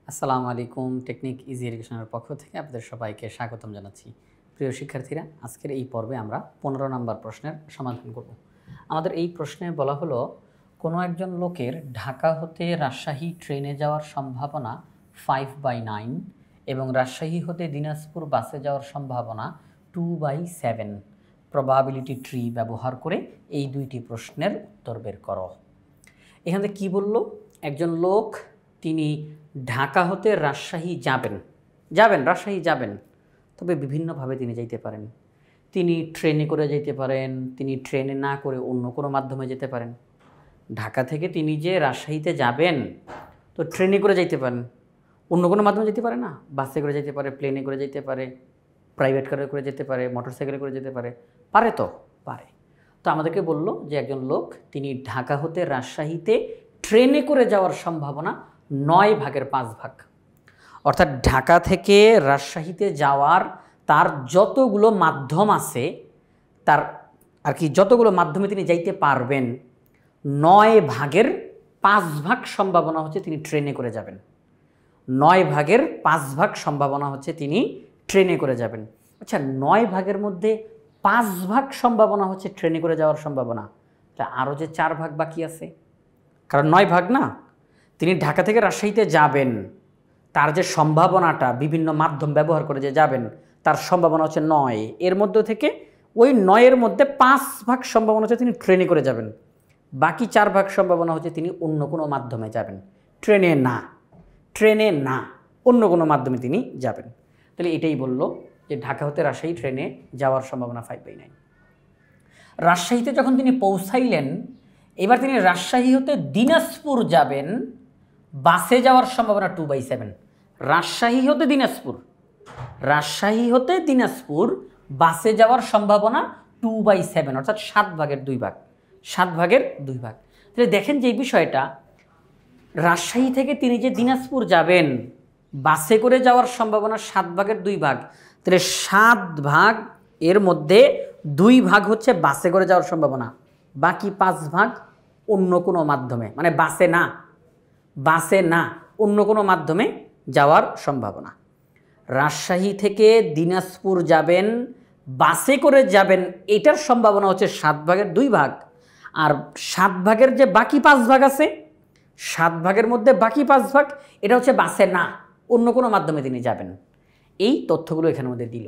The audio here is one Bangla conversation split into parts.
আসসালামু আলাইকুম। টেকনিক ইজি এডুকেশনের পক্ষ থেকে আপনাদের সবাইকে স্বাগতম জানাচ্ছি। প্রিয় শিক্ষার্থীরা, আজকের এই পর্বে আমরা 15 নম্বর প্রশ্নের সমাধান করব। আমাদের এই প্রশ্নে বলা হলো, কোনো একজন লোকের ঢাকা হতে রাজশাহী ট্রেনে যাওয়ার সম্ভাবনা 5/9 এবং রাজশাহী হতে দিনাজপুর বাসে যাওয়ার সম্ভাবনা 2/7 প্রবাবিলিটি ট্রি ব্যবহার করে এই দুইটি প্রশ্নের উত্তর বের করো। এখানে কি বলল? একজন লোক তিনি ঢাকা হতে রাজশাহী রাজশাহী যাবেন, তবে বিভিন্নভাবে তিনি যাইতে পারেন। তিনি ট্রেনে করে যেতে পারেন, তিনি ট্রেনে না করে অন্য কোনো মাধ্যমে যেতে পারেন। ঢাকা থেকে তিনি যে রাজশাহীতে যাবেন, তো ট্রেনে করে যাইতে পারেন, অন্য কোনো মাধ্যমে যেতে পারে না। বাসে করে যেতে পারে, প্লেনে করে যেতে পারে, প্রাইভেট কারে করে যেতে পারে, মোটরসাইকেলে করে যেতে পারে। পারে তো? পারে। তো আমাদেরকে বলল যে একজন লোক তিনি ঢাকা হতে রাজশাহীতে ট্রেনে করে যাওয়ার সম্ভাবনা 9/5। অর্থাৎ ঢাকা থেকে রাজশাহীতে যাওয়ার তার যতগুলো মাধ্যম আছে, তার যতগুলো মাধ্যমে তিনি যাইতে পারবেন, 9/5 সম্ভাবনা হচ্ছে তিনি ট্রেনে করে যাবেন। 9/5 সম্ভাবনা হচ্ছে তিনি ট্রেনে করে যাবেন। আচ্ছা, 9 মধ্যে 5 সম্ভাবনা হচ্ছে ট্রেনে করে যাওয়ার সম্ভাবনা, তা আরও যে 4 বাকি আছে, কারণ 9 না। তিনি ঢাকা থেকে রাজশাহীতে যাবেন, তার যে সম্ভাবনাটা বিভিন্ন মাধ্যম ব্যবহার করে যে যাবেন, তার সম্ভাবনা হচ্ছে 9। এর মধ্যে থেকে ওই 9-এর মধ্যে 5 সম্ভাবনা হচ্ছে তিনি ট্রেনে করে যাবেন, বাকি 4 সম্ভাবনা হচ্ছে তিনি অন্য কোনো মাধ্যমে যাবেন। ট্রেনে না, অন্য কোনো মাধ্যমে তিনি যাবেন। তাহলে এটাই বলল যে ঢাকা হতে রাজশাহী ট্রেনে যাওয়ার সম্ভাবনা 5/9। রাজশাহীতে যখন তিনি পৌঁছাইলেন, এবার তিনি রাজশাহী হতে দিনাজপুর যাবেন, বাসে যাওয়ার সম্ভাবনা 2/7। রাজশাহী হতে দিনাজপুর বাসে যাওয়ার সম্ভাবনা 2/7, অর্থাৎ 7/2। 7/2। তাহলে দেখেন যে এই বিষয়টা, রাজশাহী থেকে তিনি যে দিনাজপুর যাবেন, বাসে করে যাওয়ার সম্ভাবনা 7/2। তাহলে 7 এর মধ্যে 2 হচ্ছে বাসে করে যাওয়ার সম্ভাবনা, বাকি 5 অন্য কোনো মাধ্যমে, মানে বাসে না অন্য কোনো মাধ্যমে যাওয়ার সম্ভাবনা। রাজশাহী থেকে দিনাজপুর যাবেন, বাসে করে যাবেন, এটার সম্ভাবনা হচ্ছে 7/2। আর 7 যে বাকি 5 আছে, 7 মধ্যে বাকি 5 এটা হচ্ছে বাসে না, অন্য কোনো মাধ্যমে তিনি যাবেন। এই তথ্যগুলো এখানের মধ্যে দিল।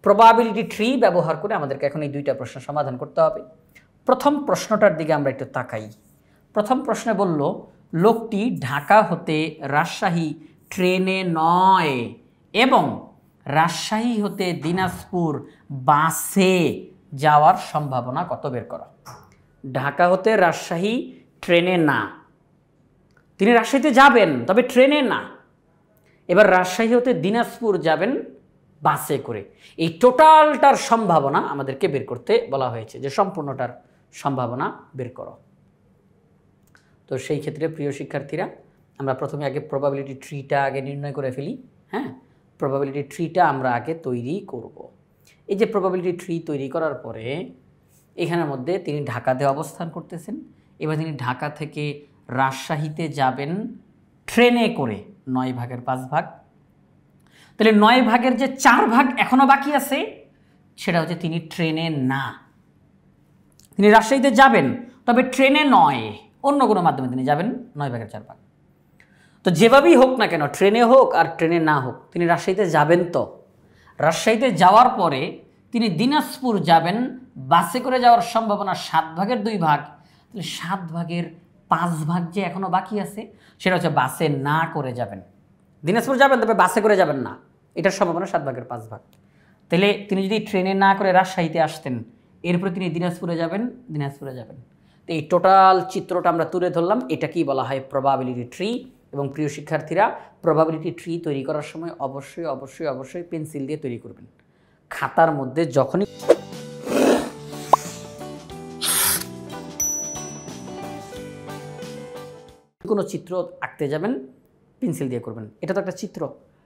প্রবাবিলিটি ট্রি ব্যবহার করে আমাদেরকে এখন এই দুইটা প্রশ্ন সমাধান করতে হবে। প্রথম প্রশ্নটার দিকে আমরা একটু তাকাই। প্রথম প্রশ্নে বলল, লোকটি ঢাকা হতে রাজশাহী ট্রেনে নয় এবং রাজশাহী হতে দিনাজপুর বাসে যাওয়ার সম্ভাবনা কত বের করা। ঢাকা হতে রাজশাহী ট্রেনে না, তিনি রাজশাহীতে যাবেন তবে ট্রেনে না। এবার রাজশাহী হতে দিনাজপুর যাবেন বাসে করে। এই টোটালটার সম্ভাবনা আমাদেরকে বের করতে বলা হয়েছে, যে সম্পূর্ণটার সম্ভাবনা বের করো। তো সেই ক্ষেত্রে প্রিয় শিক্ষার্থীরা, আমরা প্রথমে আগে প্রবাবিলিটি ট্রিটা আগে নির্ণয় করে ফেলি। হ্যাঁ, প্রবাবিলিটি ট্রিটা আমরা আগে তৈরি করব। এই যে প্রবাবিলিটি ট্রি তৈরি করার পরে এখানের মধ্যে তিনি ঢাকাতে অবস্থান করতেছেন। এবার তিনি ঢাকা থেকে রাজশাহীতে যাবেন ট্রেনে করে, 9/5। তাহলে 9 যে 4 এখনও বাকি আছে, সেটা হচ্ছে তিনি ট্রেনে না। তিনি রাজশাহীতে যাবেন তবে ট্রেনে নয়, অন্য কোনো মাধ্যমে তিনি যাবেন। 9/4। তো যেভাবেই হোক না কেন, ট্রেনে হোক আর ট্রেনে না হোক, তিনি রাজশাহীতে যাবেন। তো রাজশাহীতে যাওয়ার পরে তিনি দিনাজপুর যাবেন, বাসে করে যাওয়ার সম্ভাবনা 7/2। তাহলে 7/5 যে এখনও বাকি আছে, সেটা হচ্ছে বাসে না করে যাবেন। দিনাজপুর যাবেন তবে বাসে করে যাবেন না, এটার সম্ভাবনা 7/5। তাহলে তিনি যদি ট্রেনে না করে রাজশাহীতে আসতেন, এরপরে তিনি দিনাজপুরে যাবেন। তো এই টোটাল চিত্রটা আমরা তুলে ধরলাম। এটা কি বলা হয়? Probability tree. এবং প্রিয় শিক্ষার্থীরা, প্রবাবিলিটি ট্রি তৈরি করার সময় অবশ্যই পেন্সিল দিয়ে তৈরি করবেন। খাতার মধ্যে যখনই কোনো চিত্র আঁকতে যাবেন, পেন্সিল দিয়ে করবেন। এটা তো একটা চিত্র,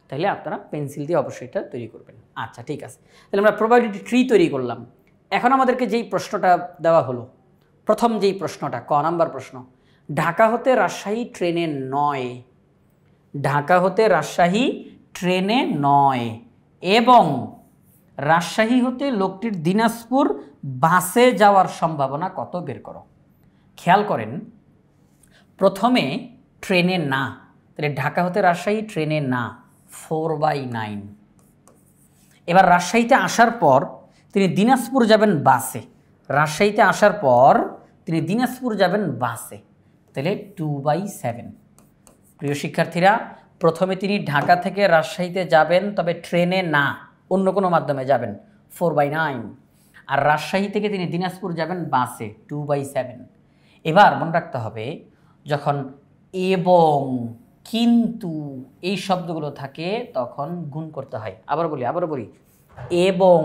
তাহলে আপনারা পেন্সিল দিয়ে অবশ্যই এটা তৈরি করবেন। আচ্ছা, ঠিক আছে। তাহলে আমরা প্রবাবিলিটি ট্রি তৈরি করলাম। এখন আমাদেরকে যেই প্রশ্নটা দেওয়া হলো, প্রথম যেই প্রশ্নটা, ক নাম্বার প্রশ্ন, ঢাকা হতে রাজশাহী ট্রেনে নয়, ঢাকা হতে রাজশাহী ট্রেনে 9 এবং রাজশাহী হতে লোকটির দিনাজপুর বাসে যাওয়ার সম্ভাবনা কত বের করো। খেয়াল করেন, প্রথমে ট্রেনে না, তাহলে ঢাকা হতে রাজশাহী ট্রেনে না, 4/9। এবার রাজশাহীতে আসার পর তিনি দিনাজপুর যাবেন বাসে, রাজশাহীতে আসার পর তিনি দিনাজপুর যাবেন বাসে, তাহলে 2/7। প্রিয় শিক্ষার্থীরা, প্রথমে তিনি ঢাকা থেকে রাজশাহীতে যাবেন, তবে ট্রেনে না, অন্য কোনো মাধ্যমে যাবেন, 4/9। আর রাজশাহী থেকে তিনি দিনাজপুর যাবেন বাসে, 2/7। এবার মনে রাখতে হবে, যখন এবং কিন্তু এই শব্দগুলো থাকে তখন গুণ করতে হয়। আবার বলি, এবং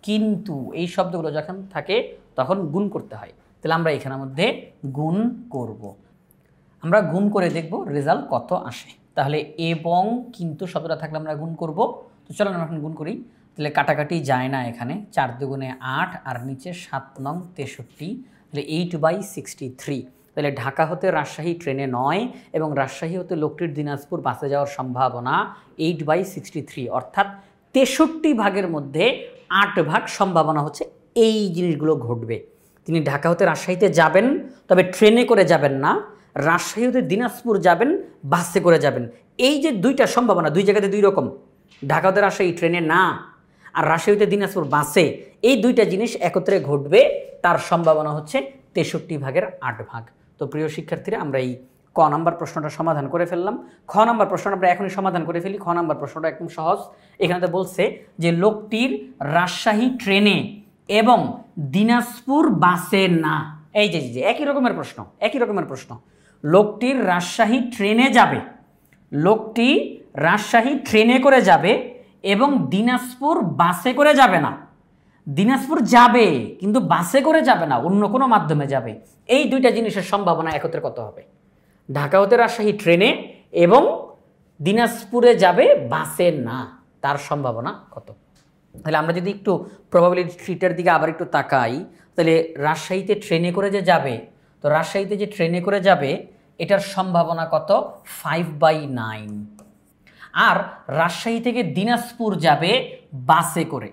কিন্তু এই শব্দগুলো যখন থাকে তখন গুণ করতে হয়। তাহলে আমরা এখানের মধ্যে গুণ করব, আমরা গুণ করে দেখব রেজাল্ট কত আসে। তাহলে এবং কিন্তু শব্দটা থাকলে আমরা গুণ করব। তো চলো আমরা এখন গুণ করি। তাহলে কাটাকাটি যায় না, এখানে 4 দুগুণে 8 আর নিচে 7 নং 63, তাহলে 8/63। তাহলে ঢাকা হতে রাজশাহী ট্রেনে 9 এবং রাজশাহী হতে লোকটির দিনাজপুর বাসে যাওয়ার সম্ভাবনা 8/63, অর্থাৎ 63 ভাগের মধ্যে 8 ভাগ সম্ভাবনা হচ্ছে এই জিনিসগুলো ঘটবে। তিনি ঢাকা হতে রাজশাহীতে যাবেন, তবে ট্রেনে করে যাবেন না, রাজশাহী হতে দিনাজপুর যাবেন বাসে করে যাবেন। এই যে দুইটা সম্ভাবনা, দুই জায়গাতে দুই রকম, ঢাকা হতে রাজশাহী ট্রেনে না আর রাজশাহী হতে দিনাজপুর বাসে, এই দুইটা জিনিস একত্রে ঘটবে, তার সম্ভাবনা হচ্ছে 63 ভাগের 8 ভাগ। তো প্রিয় শিক্ষার্থীরা, আমরা এই ক নাম্বার প্রশ্নটা সমাধান করে ফেললাম। খ নাম্বার প্রশ্নটা আমরা এখনই সমাধান করে ফেলি। খ নাম্বার প্রশ্নটা একদম সহজ। এখানে তো বলছে যে লোকটির রাজশাহী ট্রেনে এবং দিনাজপুর বাসে না। এই যে একই রকমের প্রশ্ন। লোকটির রাজশাহী ট্রেনে যাবে, লোকটি রাজশাহী ট্রেনে করে যাবে এবং দিনাজপুর বাসে করে যাবে না। দিনাজপুর যাবে কিন্তু বাসে করে যাবে না, অন্য কোনো মাধ্যমে যাবে। এই দুইটা জিনিসের সম্ভাবনা একত্রে কত হবে? ঢাকা হতে রাজশাহী ট্রেনে এবং দিনাজপুরে যাবে বাসে না, তার সম্ভাবনা কত? তাহলে আমরা যদি একটু প্রবাবিলিটি ট্রিটার দিকে আবার একটু তাকাই, তাহলে রাজশাহীতে ট্রেনে করে যে যাবে, তো রাজশাহীতে যে ট্রেনে করে যাবে এটার সম্ভাবনা কত? 5/9। আর রাজশাহী থেকে দিনাজপুর যাবে বাসে করে,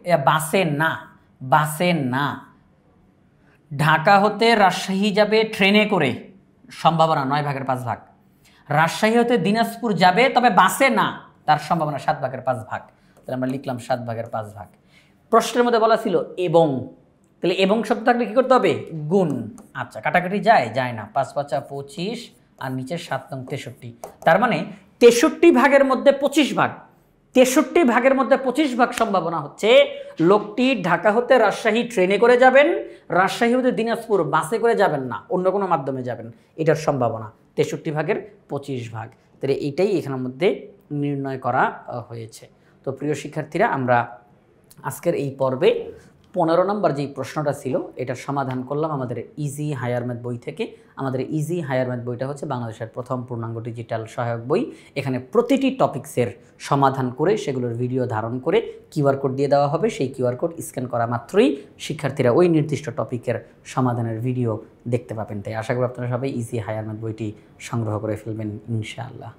বাসে না। ঢাকা হতে রাজশাহী যাবে ট্রেনে করে, সম্ভাবনা 9/5 রাজশাহী হতে দিনাজপুর যাবে তবে বাসে না, তার সম্ভাবনা 7/5। তাহলে আমরা লিখলাম 7/5। প্রশ্নের মধ্যে বলা ছিল এবং, তাহলে এবং শব্দ থাকলে কী করতে হবে? গুণ। আচ্ছা, কাটাকাটি যায় না, 5×5 = 25 আর নিচে 7 নং 63। তার মানে 63 ভাগের মধ্যে 25 ভাগ, 63 ভাগের মধ্যে 25 ভাগ সম্ভাবনা হচ্ছে লোকটি ঢাকা হতে রাজশাহী ট্রেনে করে যাবেন, রাজশাহী হতে দিনাজপুর বাসে করে যাবেন না, অন্য কোনো মাধ্যমে যাবেন। এটার সম্ভাবনা 63 ভাগের 25 ভাগ। তাহলে এইটাই এখানের মধ্যে নির্ণয় করা হয়েছে। তো প্রিয় শিক্ষার্থীরা, আমরা আজকের এই পর্বে 15 নম্বর যেই প্রশ্নটা ছিল এটার সমাধান করলাম আমাদের ইজি হায়ার ম্যাথ বই থেকে। আমাদের ইজি হায়ার ম্যাথ বইটা হচ্ছে বাংলাদেশের প্রথম পূর্ণাঙ্গ ডিজিটাল সহায়ক বই। এখানে প্রতিটি টপিক্সের সমাধান করে সেগুলোর ভিডিও ধারণ করে কিউআর কোড দিয়ে দেওয়া হবে। সেই কিউআর কোড স্ক্যান করা মাত্রই শিক্ষার্থীরা ওই নির্দিষ্ট টপিকের সমাধানের ভিডিও দেখতে পাবেন। তাই আশা করি আপনারা সবাই ইজি হায়ার ম্যাথ বইটি সংগ্রহ করে ফেলবেন ইনশাআল্লাহ।